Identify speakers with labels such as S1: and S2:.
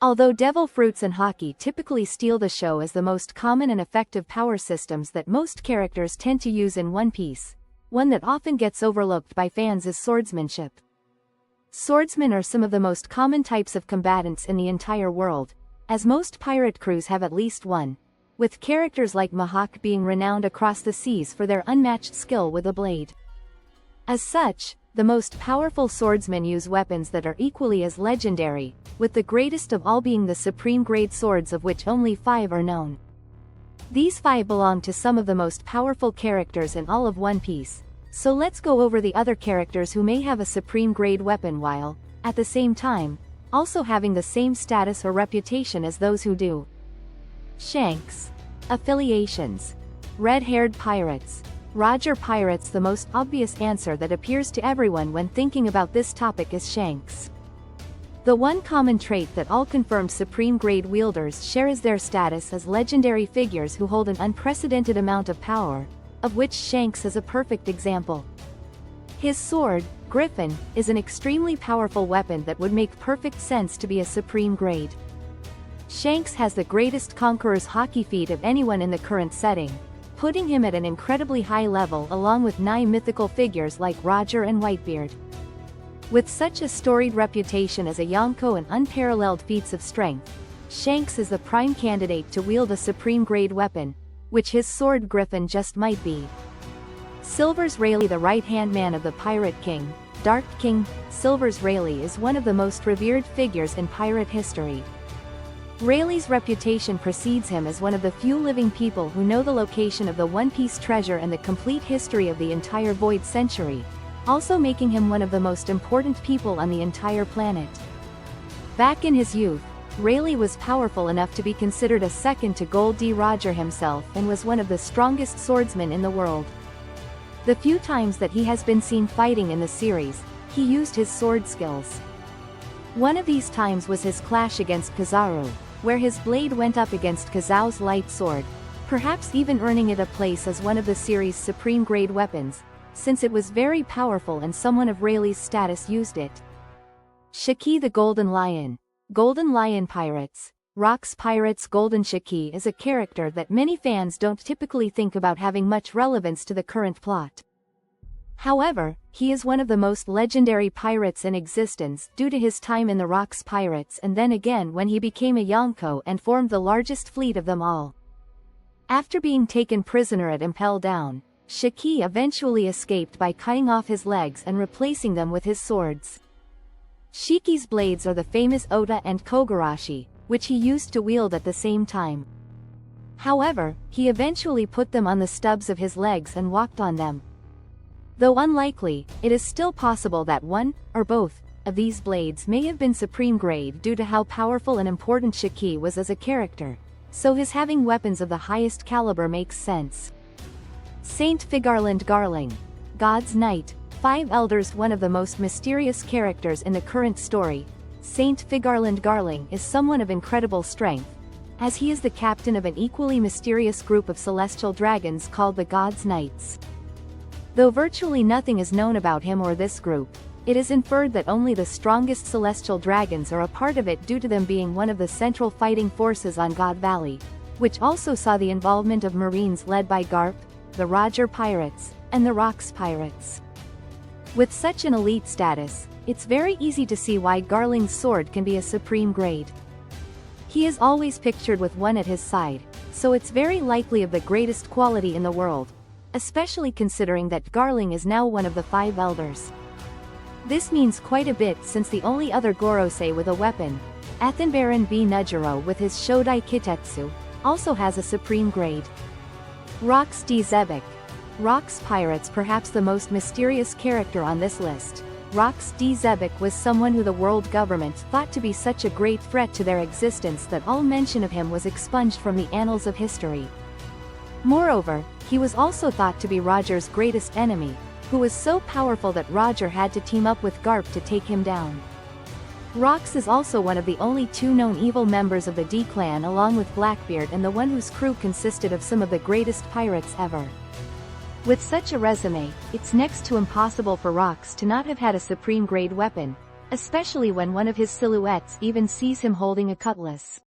S1: Although devil fruits and Haki typically steal the show as the most common and effective power systems that most characters tend to use in One Piece, one that often gets overlooked by fans is swordsmanship. Swordsmen are some of the most common types of combatants in the entire world, as most pirate crews have at least one, with characters like Mihawk being renowned across the seas for their unmatched skill with a blade. As such, the most powerful swordsmen use weapons that are equally as legendary, with the greatest of all being the supreme grade swords, of which only 5 are known. These 5 belong to some of the most powerful characters in all of One Piece, so let's go over the other characters who may have a supreme grade weapon while, at the same time, also having the same status or reputation as those who do. Shanks. Affiliations. Red-haired pirates. Roger Pirates. The most obvious answer that appears to everyone when thinking about this topic is Shanks. The one common trait that all confirmed supreme grade wielders share is their status as legendary figures who hold an unprecedented amount of power, of which Shanks is a perfect example. His sword, Griffin, is an extremely powerful weapon that would make perfect sense to be a supreme grade. Shanks has the greatest conqueror's Haki feat of anyone in the current setting, putting him at an incredibly high level along with 9 mythical figures like Roger and Whitebeard. With such a storied reputation as a Yonko and unparalleled feats of strength, Shanks is the prime candidate to wield a supreme grade weapon, which his sword Griffin just might be. Silvers Rayleigh. The right-hand man of the Pirate King, Dark King, Silvers Rayleigh is one of the most revered figures in pirate history. Rayleigh's reputation precedes him as one of the few living people who know the location of the One Piece treasure and the complete history of the entire Void Century, also making him one of the most important people on the entire planet. Back in his youth, Rayleigh was powerful enough to be considered a second to Gold D. Roger himself and was one of the strongest swordsmen in the world. The few times that he has been seen fighting in the series, he used his sword skills. One of these times was his clash against Kizaru, where his blade went up against Kizao's light sword, perhaps even earning it a place as one of the series' supreme grade weapons, since it was very powerful and someone of Rayleigh's status used it. Shiki the Golden Lion. Golden Lion Pirates. Rocks Pirates. Golden Shiki is a character that many fans don't typically think about having much relevance to the current plot. However, he is one of the most legendary pirates in existence due to his time in the Rocks Pirates and then again when he became a Yonko and formed the largest fleet of them all. After being taken prisoner at Impel Down, Shiki eventually escaped by cutting off his legs and replacing them with his swords. Shiki's blades are the famous Ota and Kogarashi, which he used to wield at the same time. However, he eventually put them on the stubs of his legs and walked on them. Though unlikely, it is still possible that one, or both, of these blades may have been supreme grade due to how powerful and important Shiki was as a character, so his having weapons of the highest caliber makes sense. Saint Figarland Garling. God's Knight. 5 Elders. One of the most mysterious characters in the current story, Saint Figarland Garling is someone of incredible strength, as he is the captain of an equally mysterious group of celestial dragons called the God's Knights. Though virtually nothing is known about him or this group, it is inferred that only the strongest celestial dragons are a part of it due to them being one of the central fighting forces on God Valley, which also saw the involvement of Marines led by Garp, the Roger Pirates, and the Rocks Pirates. With such an elite status, it's very easy to see why Garling's sword can be a supreme grade. He is always pictured with one at his side, so it's very likely of the greatest quality in the world, especially considering that Garling is now one of the 5 elders. This means quite a bit since the only other Gorosei with a weapon, Athenbaron B. Nujiro with his Shodai Kitetsu, also has a supreme grade. Rox D. Zebek. Rocks Pirates. Perhaps the most mysterious character on this list, Rox D. Zebek was someone who the world government thought to be such a great threat to their existence that all mention of him was expunged from the annals of history. Moreover, he was also thought to be Roger's greatest enemy, who was so powerful that Roger had to team up with Garp to take him down. Rox is also one of the only 2 known evil members of the D-Clan along with Blackbeard and the one whose crew consisted of some of the greatest pirates ever. With such a resume, it's next to impossible for Rox to not have had a supreme grade weapon, especially when one of his silhouettes even sees him holding a cutlass.